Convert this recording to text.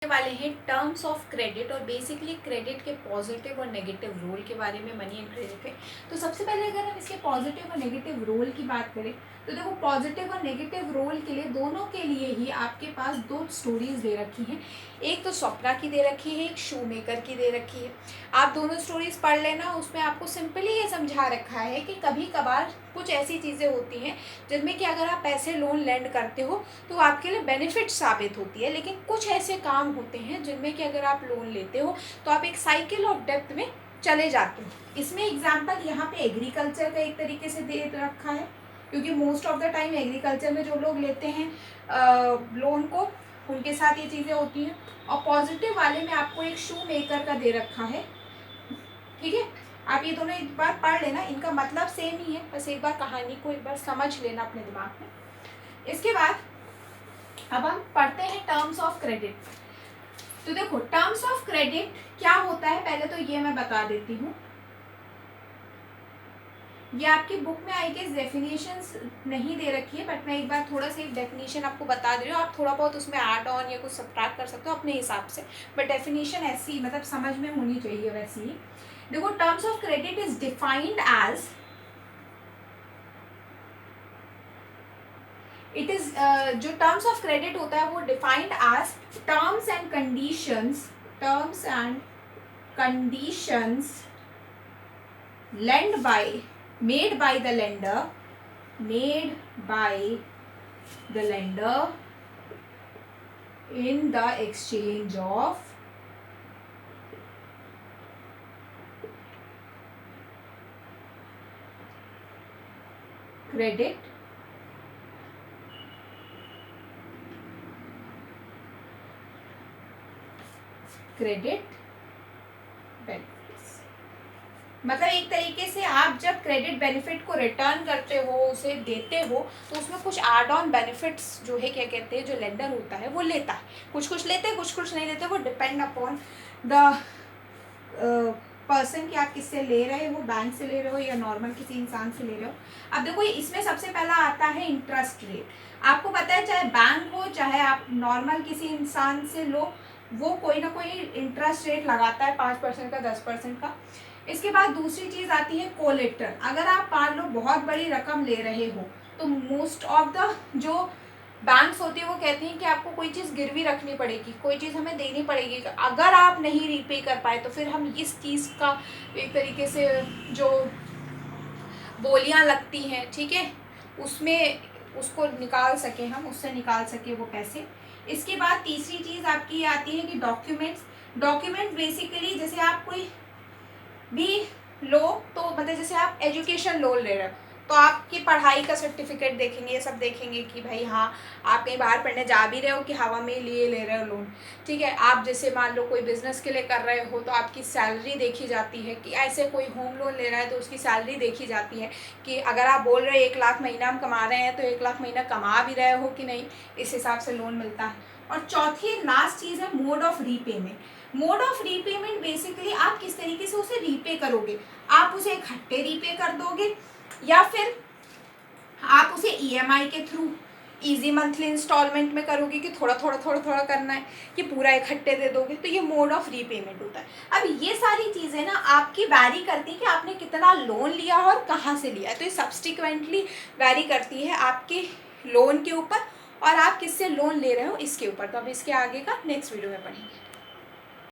वाले हैं terms of credit और बेसिकली क्रेडिट के पॉजिटिव और नेगेटिव रोल के बारे में मनी एंड क्रेडिट पे। तो सबसे पहले अगर हम इसके पॉजिटिव और नेगेटिव रोल की बात करें तो देखो, पॉजिटिव और नेगेटिव रोल के लिए दोनों के लिए ही आपके पास दो स्टोरीज दे रखी हैं। एक तो स्वप्ना की दे रखी है, एक शू मेकर की दे रखी है। आप दोनों स्टोरीज पढ़ लेना, उसमें आपको सिंपली ये समझा रखा है कि कभी कभार कुछ ऐसी चीज़ें होती हैं जिनमें कि अगर आप पैसे लोन लेंड करते हो तो आपके लिए बेनिफिट साबित होती है, लेकिन कुछ ऐसे काम होते हैं जिनमें कि अगर आप लोन लेते हो तो आप एक साइकिल ऑफ डेप्थ में चले जाते हो। इसमें एग्जांपल यहाँ पे एग्रीकल्चर का एक तरीके से दे रखा है, क्योंकि most of the time agriculture में जो लोग लेते हैं लोन को, उनके साथ ये चीज़ें होती हैं। और पॉजिटिव वाले में आपको एक शू मेकर का दे रखा है। ठीक है, आप ये दोनों एक बार पढ़ लेना, इनका मतलब सेम ही है, बस एक बार कहानी को एक बार समझ लेना अपने दिमाग में। इसके बाद अब हम पढ़ते हैं टर्म्स ऑफ क्रेडिट। तो देखो, टर्म्स ऑफ क्रेडिट क्या होता है पहले तो ये मैं बता देती हूँ। ये आपकी बुक में आई गेस डेफिनेशंस नहीं दे रखी है, बट मैं एक बार थोड़ा सा एक डेफिनेशन आपको बता दे रही हूँ। आप थोड़ा बहुत उसमें ऐड ऑन या कुछ सब्ट्रैक्ट कर सकते हो अपने हिसाब से, बट डेफिनेशन ऐसी मतलब समझ में होनी चाहिए वैसी ही। देखो, terms of credit is defined as it is जो टर्म्स ऑफ क्रेडिट होता है वो defined as terms and conditions made by the lender in the exchange of credit benefits। मतलब एक तरीके से आप जब क्रेडिट बेनिफिट को रिटर्न करते हो, उसे देते हो, तो उसमें कुछ एड ऑन बेनिफिट्स जो है, क्या कहते हैं, जो लेंडर होता है वो लेता है। कुछ लेते हैं, कुछ नहीं लेते, वो डिपेंड अपॉन द पर्सन कि आप किससे ले रहे हो, बैंक से ले रहे हो या नॉर्मल किसी इंसान से ले रहे हो। अब देखो, इसमें सबसे पहला आता है इंटरेस्ट रेट। आपको पता है, चाहे बैंक हो चाहे आप नॉर्मल किसी इंसान से लो, वो कोई ना कोई इंटरेस्ट रेट लगाता है, 5% का, 10% का। इसके बाद दूसरी चीज़ आती है कोलेटरल। अगर आप मान लो बहुत बड़ी रकम ले रहे हो तो मोस्ट ऑफ द जो बैंक्स होती है वो कहती हैं कि आपको कोई चीज़ गिरवी रखनी पड़ेगी, कोई चीज़ हमें देनी पड़ेगी। अगर आप नहीं रीपे कर पाए तो फिर हम इस चीज़ का एक तरीके से जो बोलियां लगती हैं, ठीक है, उसमें उसको निकाल सके, हम उससे निकाल सके वो पैसे। इसके बाद तीसरी चीज़ आपकी आती है कि डॉक्यूमेंट बेसिकली जैसे आप कोई भी लो, तो मतलब जैसे आप एजुकेशन लोन ले रहे हो तो आपकी पढ़ाई का सर्टिफिकेट देखेंगे, ये सब देखेंगे कि भाई हाँ, आप कहीं बाहर पढ़ने जा भी रहे हो कि हवा में लिए ले रहे हो लोन। ठीक है, आप जैसे मान लो कोई बिजनेस के लिए कर रहे हो तो आपकी सैलरी देखी जाती है, कि ऐसे कोई होम लोन ले रहा है तो उसकी सैलरी देखी जाती है कि अगर आप बोल रहे हो 1 लाख महीना हम कमा रहे हैं तो 1 लाख महीना कमा भी रहे हो कि नहीं, इस हिसाब से लोन मिलता है। और चौथी लास्ट चीज़ है मोड ऑफ रीपेमेंट बेसिकली आप किस तरीके से उसे रीपे करोगे। आप उसे इकट्ठे रीपे कर दोगे या फिर आप उसे ईएमआई के थ्रू इजी मंथली इंस्टॉलमेंट में करोगे कि थोड़ा थोड़ा करना है, कि पूरा इकट्ठे दे दोगे, तो ये मोड ऑफ रीपेमेंट होता है। अब ये सारी चीज़ें ना आपकी वैरी करती है कि आपने कितना लोन लिया और कहाँ से लिया है, तो ये सब्सिक्वेंटली वैरी करती है आपके लोन के ऊपर और आप किससे लोन ले रहे हो इसके ऊपर। तो अब इसके आगे का नेक्स्ट वीडियो में पढ़ेंगे।